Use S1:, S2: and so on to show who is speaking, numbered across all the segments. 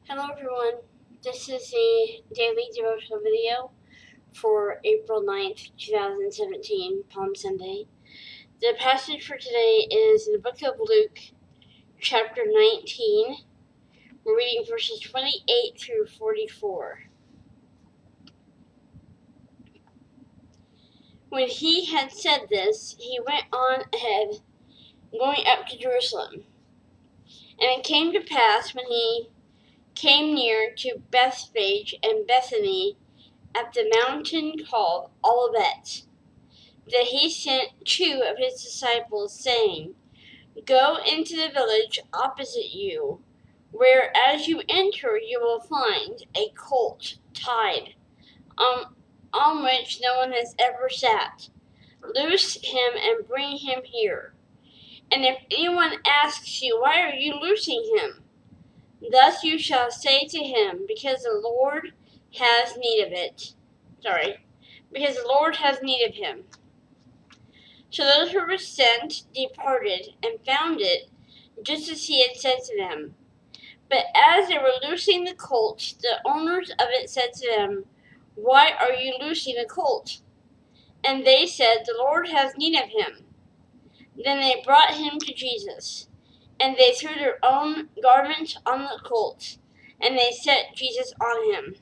S1: Hello everyone, this is the daily devotional video for April 9th, 2017, Palm Sunday. The passage for today is in the book of Luke, chapter 19. We're reading verses 28 through 44. When he had said this, he went on ahead, going up to Jerusalem. And it came to pass when he came near to Bethphage and Bethany at the mountain called Olivet, that he sent 2 of his disciples, saying, Go into the village opposite you, where as you enter you will find a colt tied, on which no one has ever sat. Loose him and bring him here. And if anyone asks you, Why are you loosing him? Thus you shall say to him, Because the Lord has need of it. Because the Lord has need of him. So those who were sent departed and found it just as he had said to them. But as they were loosing the colt, the owners of it said to them, Why are you loosing the colt? And they said, The Lord has need of him. Then they brought him to Jesus, and they threw their own garments on the colt, and they set Jesus on him.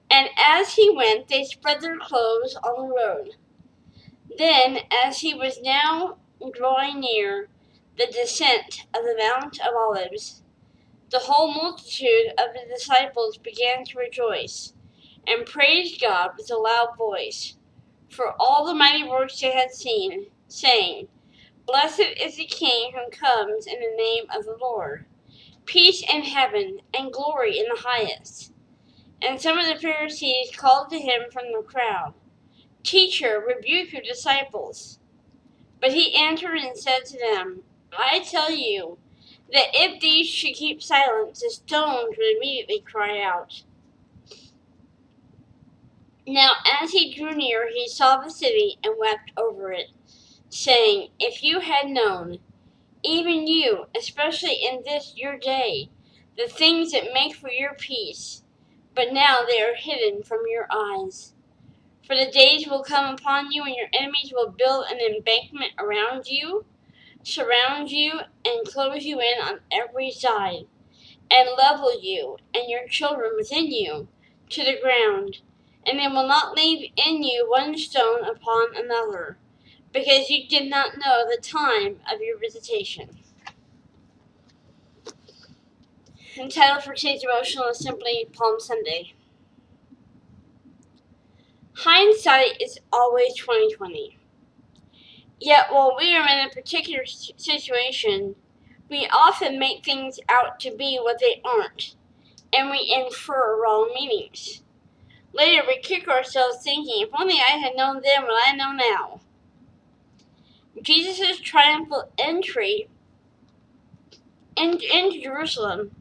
S1: And as he went, they spread their clothes on the road. Then, as he was now drawing near the descent of the Mount of Olives, the whole multitude of the disciples began to rejoice and praise God with a loud voice for all the mighty works they had seen, saying, Blessed is the King who comes in the name of the Lord. Peace in heaven and glory in the highest. And some of the Pharisees called to him from the crowd, Teacher, rebuke your disciples. But he answered and said to them, I tell you that if these should keep silent, the stones would immediately cry out. Now as he drew near, he saw the city and wept over it, saying, If you had known, even you, especially in this your day, the things that make for your peace, but now they are hidden from your eyes. For the days will come upon you, and your enemies will build an embankment around you, surround you, and close you in on every side, and level you and your children within you to the ground, and they will not leave in you one stone upon another, because you did not know the time of your visitation. The title for today's devotional is simply Palm Sunday. Hindsight is always 20/20. Yet while we are in a particular situation, we often make things out to be what they aren't, and we infer wrong meanings. Later we kick ourselves thinking, if only I had known then what I know now. Jesus' triumphal entry into Jerusalem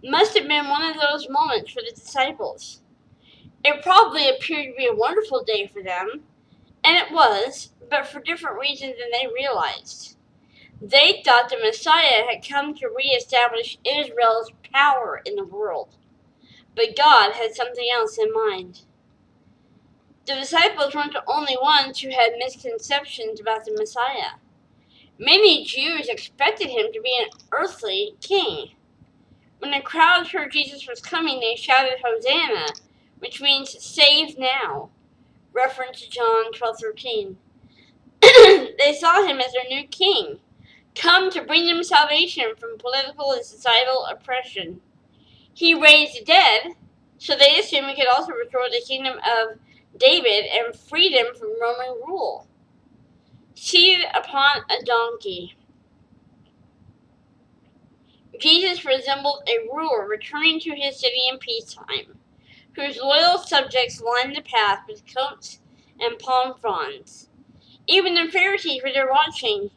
S1: must have been one of those moments for the disciples. It probably appeared to be a wonderful day for them, and it was, but for different reasons than they realized. They thought the Messiah had come to reestablish Israel's power in the world, but God had something else in mind. The disciples weren't the only ones who had misconceptions about the Messiah. Many Jews expected him to be an earthly king. When the crowds heard Jesus was coming, they shouted, Hosanna, which means save now, reference to John 12:13. They saw him as their new king, come to bring them salvation from political and societal oppression. He raised the dead, so they assumed he could also restore the kingdom of David and free them from Roman rule. Seated upon a donkey, Jesus resembled a ruler returning to his city in peacetime, whose loyal subjects lined the path with coats and palm fronds. Even the Pharisees were there watching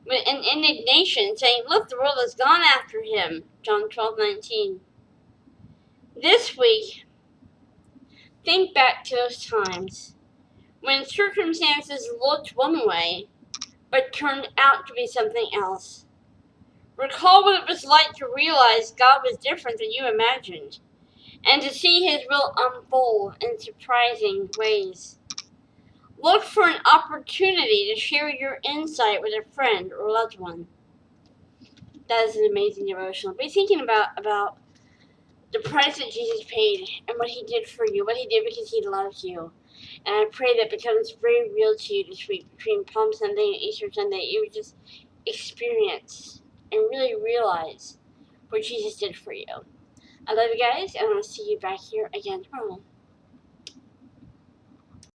S1: with an indignation, saying, Look, the world has gone after him, John 12:19. This week, think back to those times when circumstances looked one way, but turned out to be something else. Recall what it was like to realize God was different than you imagined, and to see His will unfold in surprising ways. Look for an opportunity to share your insight with a friend or loved one. That is an amazing devotional. Be thinking about the price that Jesus paid and what He did for you, what He did because He loves you. And I pray that becomes very real to you this week between Palm Sunday and Easter Sunday. You would just experience and really realize what Jesus did for you. I love you guys, and I'll see you back here again tomorrow.